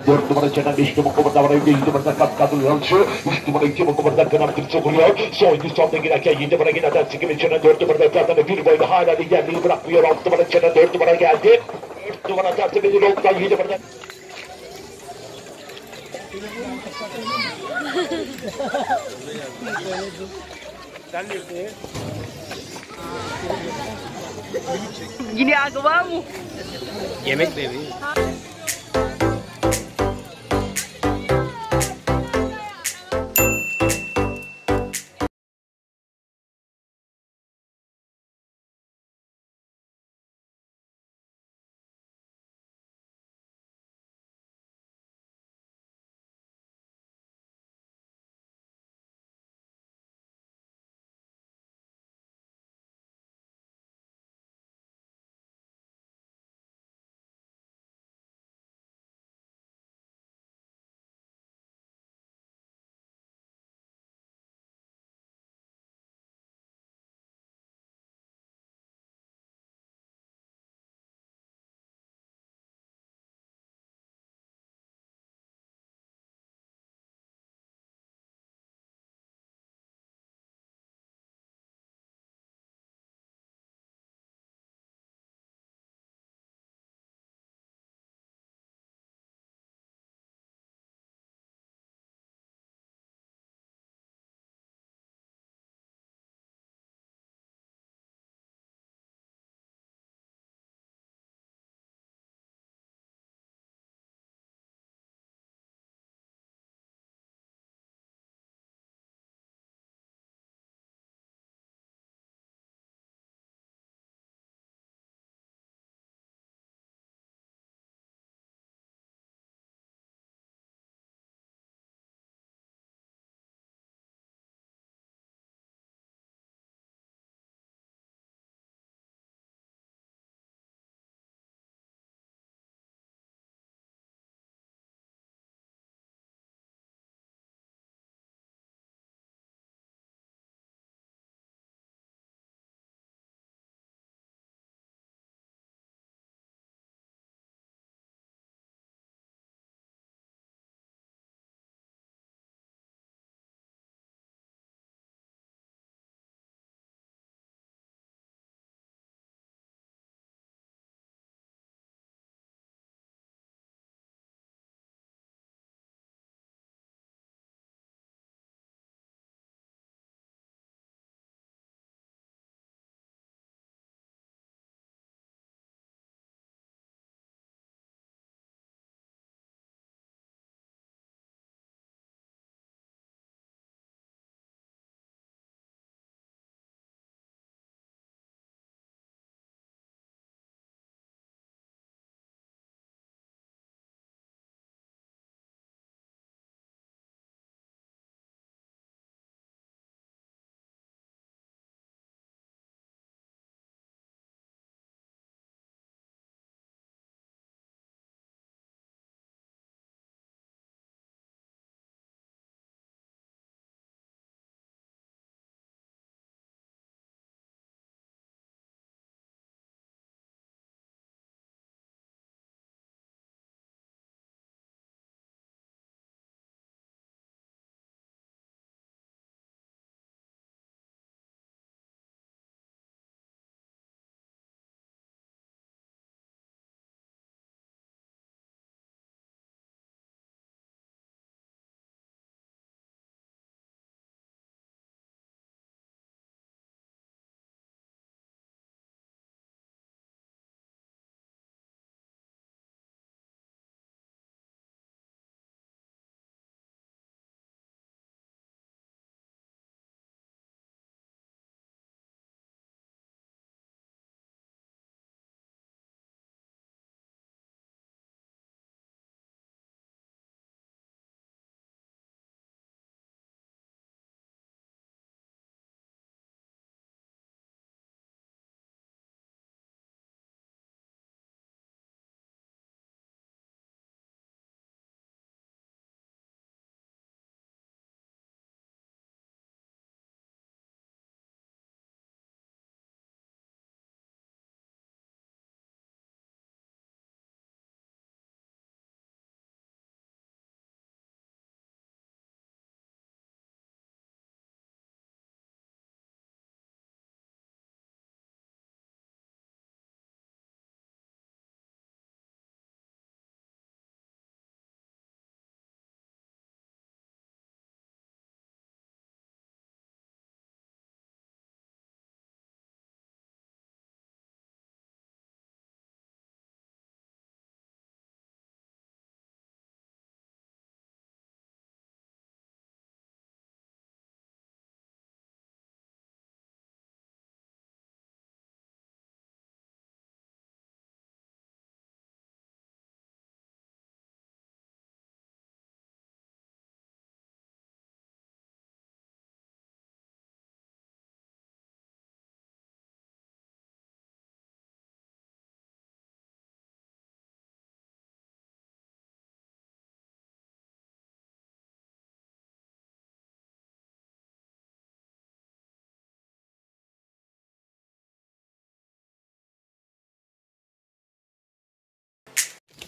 4 numara Kenan, 5 numara Komutan'a 7 numara Kapkadı Yalçı, 3 numara 2 numara Kenan Kırçı vuruyor. Soyuncu sonda girerken 7 numara yine Dersi gibi Kenan, 4 numara Kenan bir boyda hala liderliği bırakmıyor. 6 numara Kenan, 4 numara geldi. 4 numara Dersi bir yoldan 7 numara. Ginagawa mo. Yemek baby.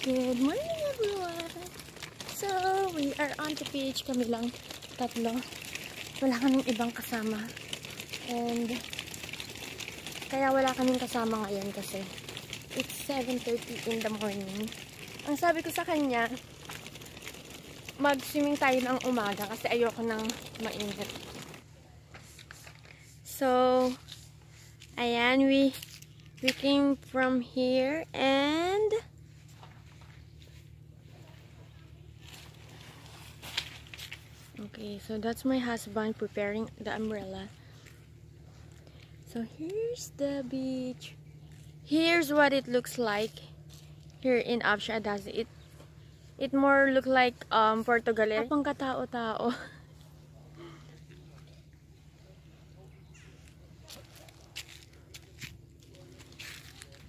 Good morning, everyone! So, we are on the beach. Kami lang, tatlo. Wala kaming ibang kasama. And, kaya wala kaming kasama ngayon kasi it's 7:30 in the morning. Ang sabi ko sa kanya, mag-swimming tayo ng umaga kasi ayoko nang mainit. So, ayan, we came from here and okay, so that's my husband preparing the umbrella. So here's the beach. Here's what it looks like here in Absha Adasi. It more look like Puerto Galera. Kapang katao-tao.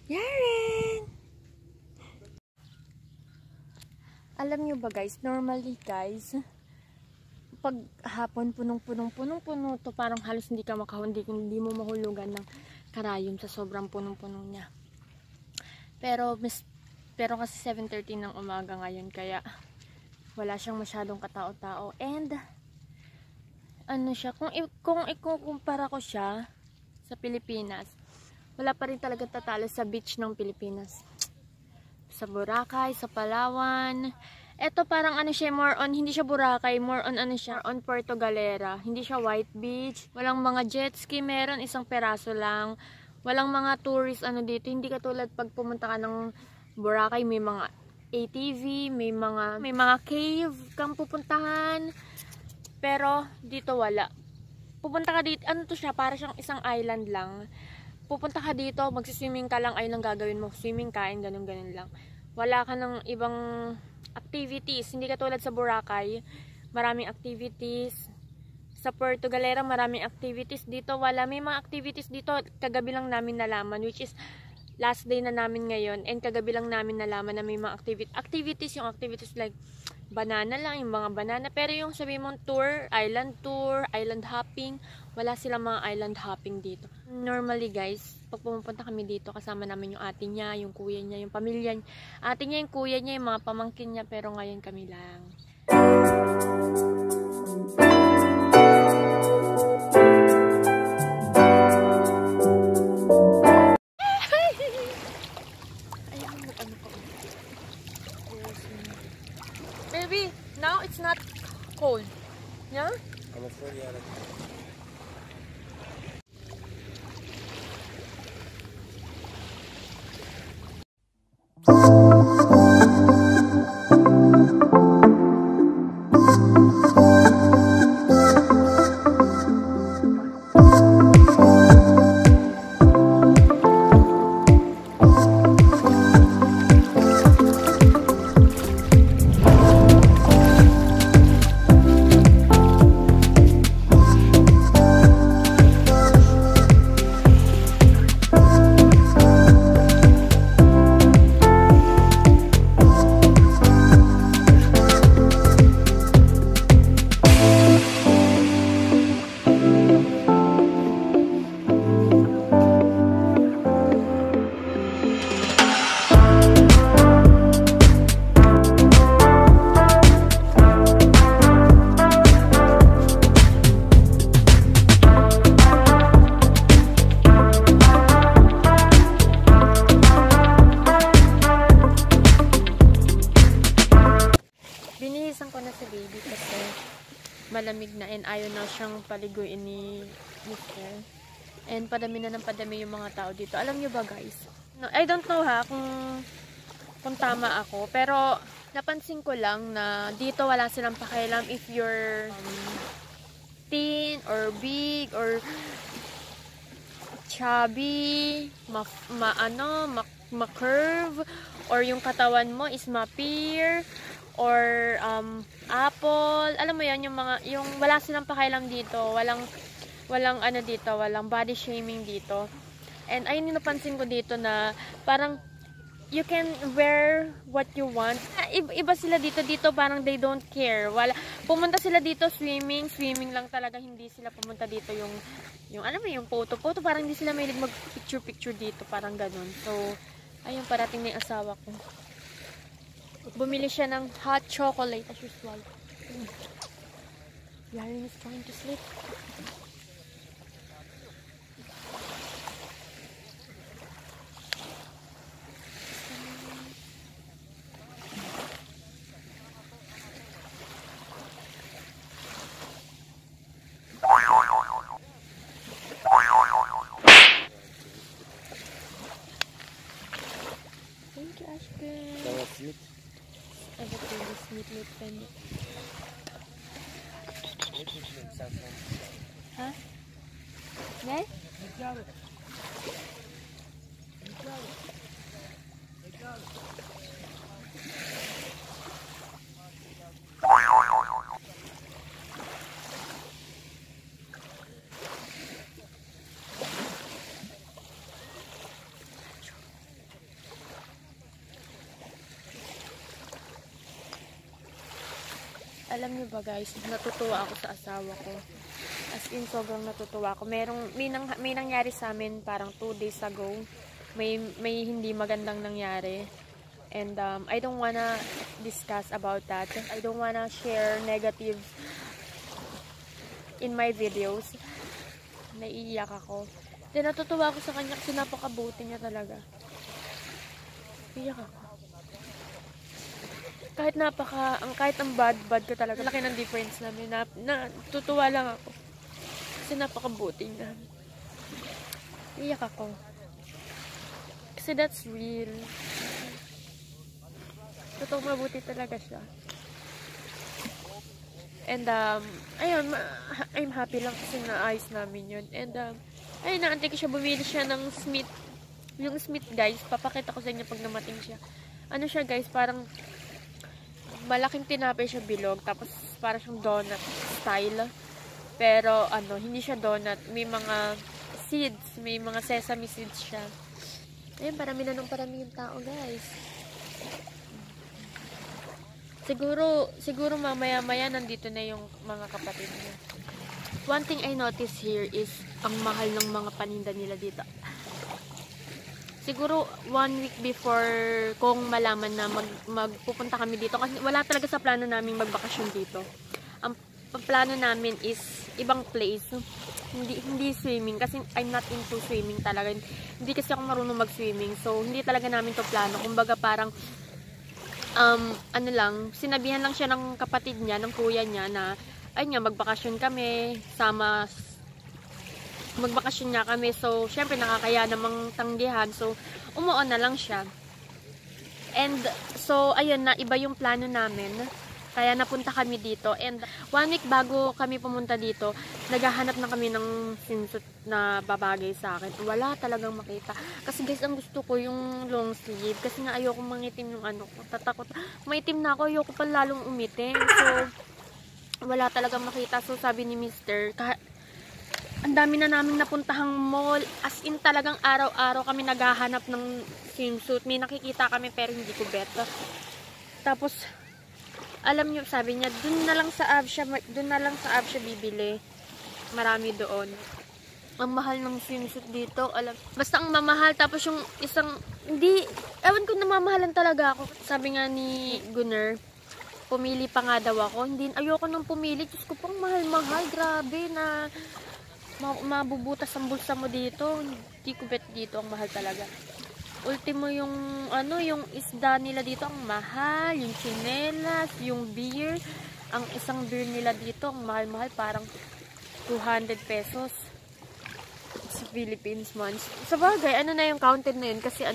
Yaren! Alam nyo ba guys, normally guys, pag hapon punong-puno to, parang halos hindi ka hindi mo mahulugan ng karayom sa sobrang punong-puno niya. Pero kasi 7:30 ng umaga ngayon, kaya wala siyang masyadong katao-tao. And ano siya, kung ikukumpara ko siya sa Pilipinas, wala pa rin talaga tatalo sa beach ng Pilipinas. Sa Boracay, sa Palawan. Ito parang ano siya, more on, hindi siya Boracay, more on ano siya, on Puerto Galera. Hindi siya white beach. Walang mga jet ski, meron isang peraso lang. Walang mga tourist ano dito. Hindi katulad pag pumunta ka ng Boracay, may mga ATV, may mga cave kang pupuntahan. Pero dito wala. Pupunta ka dito, ano to siya, para siyang isang island lang. Pupunta ka dito, magsiswimming ka lang, ayun ang gagawin mo. Swimming, kain, ganun lang. Wala ka ng ibang activities. Hindi katulad sa Boracay, maraming activities. Sa Puerto Galera, maraming activities. Dito, wala. May mga activities dito, kagabi lang namin nalaman, which is last day na namin ngayon. And kagabi lang namin nalaman na may mga activities. Yung activities like banana lang, yung mga banana. Pero yung sabi mong tour, island hopping, wala silang mga island hopping dito. Normally guys, pag pumunta kami dito, kasama namin yung ate niya, yung kuya niya, yung pamilya niya. Ate niya, yung kuya niya, yung mga pamangkin niya, pero ngayon kami lang. Maybe now it's not cold. Yeah? I'm afraid, yeah. Malamig na and ayaw na siyang paliguin ni Mr. And padami na ng padami yung mga tao dito. Alam nyo ba guys? No, I don't know ha kung tama ako. Pero napansin ko lang na dito wala silang pakialam if you're thin or big or chubby, ma-curve, or yung katawan mo is ma-pear, or apple. Alam mo yan, yung wala silang pakialam dito. Walang ano dito, walang body shaming dito. And ayun yung napansin ko dito na parang you can wear what you want. Iba sila dito parang they don't care. Pumunta sila dito swimming lang talaga. Hindi sila pumunta dito yung alam mo yung photo, parang hindi sila mahilig mag picture dito, parang ganun. So ayun, parating na yung asawa ko. Bumili siya ng hot chocolate as usual. Yarin is trying to sleep. Thank you, Ashton. Everything is meat pen. Huh? Ne? Alam niyo ba guys, natutuwa ako sa asawa ko. As in, sobrang natutuwa ako. May nangyari sa amin parang 2 days ago. May hindi magandang nangyari. And I don't wanna discuss about that. I don't wanna share negative in my videos. Naiiyak ako. Then natutuwa ako sa kanya kasi napakabuti niya talaga. Iyak ako. Kahit ang bad ko talaga. Laki ng difference namin. Natutuwa lang ako. Kasi napakabuti niya. Iyak ako. Kasi that's real. Totoo mabuti talaga siya. And, ayun, I'm happy lang kasi naayos namin yun. And, ayun, naantay ko siya, bumili siya ng Smith. Yung Smith, guys, papakita ko sa inyo pag namating siya. Ano siya, guys, parang malaking tinapay siya bilog, tapos parang siyang donut style. Pero, hindi siya donut. May mga seeds, may mga sesame seeds siya. Ayun, parami yung tao, guys. Siguro mamaya-maya nandito na yung mga kapatid niya. One thing I notice here is ang mahal ng mga paninda nila dito. Siguro 1 week before kung malaman na magpupunta kami dito, kasi wala talaga sa plano namin magbakasyon dito. Ang plano namin is ibang place. Hindi swimming kasi I'm not into swimming talaga. Hindi kasi ako marunong mag-swimming. So hindi talaga namin to plano. Kumbaga parang sinabihan lang siya ng kapatid niya, ng kuya niya na ayun nga, magbakasyon kami, magbakasyon niya kami. So, syempre nakakaya namang tanggihan. So, umuon na lang siya. And, so, ayun na, iba yung plano namin. Kaya napunta kami dito. And, 1 week bago kami pumunta dito, naghahanap na kami ng swimsuit na babagay sa akin. Wala talagang makita. Kasi guys, ang gusto ko yung long sleeve. Kasi nga ayoko mangitim yung tatakot. Maitim na ako, ayoko pa lalong umitim. So, wala talagang makita. So, sabi ni Mr., ang dami na namin napuntahang mall. As in talagang araw-araw kami naghahanap ng swimsuit. May nakikita kami pero hindi ko bet. Tapos, alam nyo, sabi niya, dun na lang sa Absha bibili. Marami doon. Ang mahal ng swimsuit dito. Basta ang mamahal. Tapos yung isang, ewan ko namamahalan talaga ako. Sabi nga ni Gunner, pumili pa nga daw ako. Ayoko nang pumili. Diyos ko pang mahal-mahal. Grabe na mabubutas ang bulsa mo dito. Hindi ko bet dito. Ang mahal talaga. Ultimo yung yung isda nila dito ang mahal. Yung chinelas, yung beer. Ang isang beer nila dito ang mahal-mahal. Parang 200 pesos. Sa Philippines man. Sa bagay, na yung counted na yun. Kasi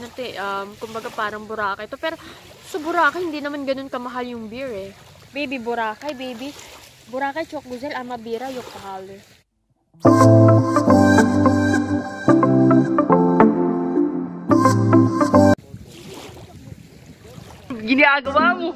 kumbaga parang Boracay ito. Pero sa Boracay, hindi naman ganun kamahal yung beer eh. Baby, Boracay, baby. Boracay, Chokguzel, Amabira, yung kahal eh. Ginagawa mo!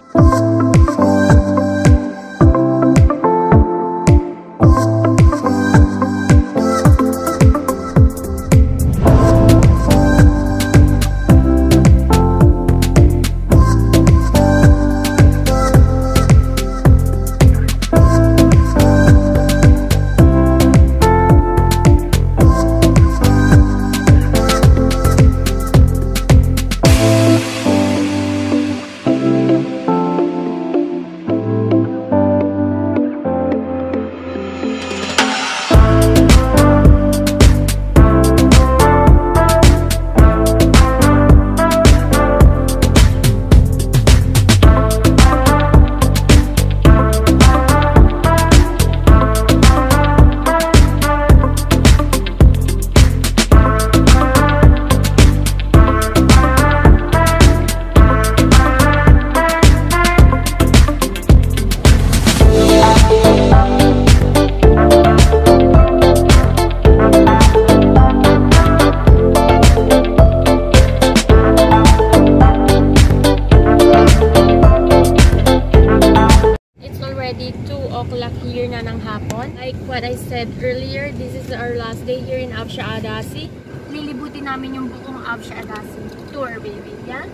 na ng hapon. Like what I said earlier, this is our last day here in Absha Adasi. Lilibutin namin yung buong Absha Adasi tour, baby. Yeah?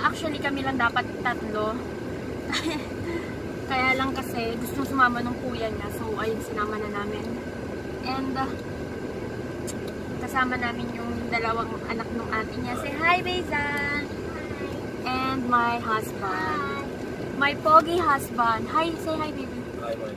Actually, kami lang dapat 3. Kaya lang kasi gusto sumama ng kuya niya. So, ayun, sinama na namin. And, kasama namin yung 2 anak ng ate niya. Say hi, Beza! And my husband. My pogi husband. Hi, say hi, baby. Hi, my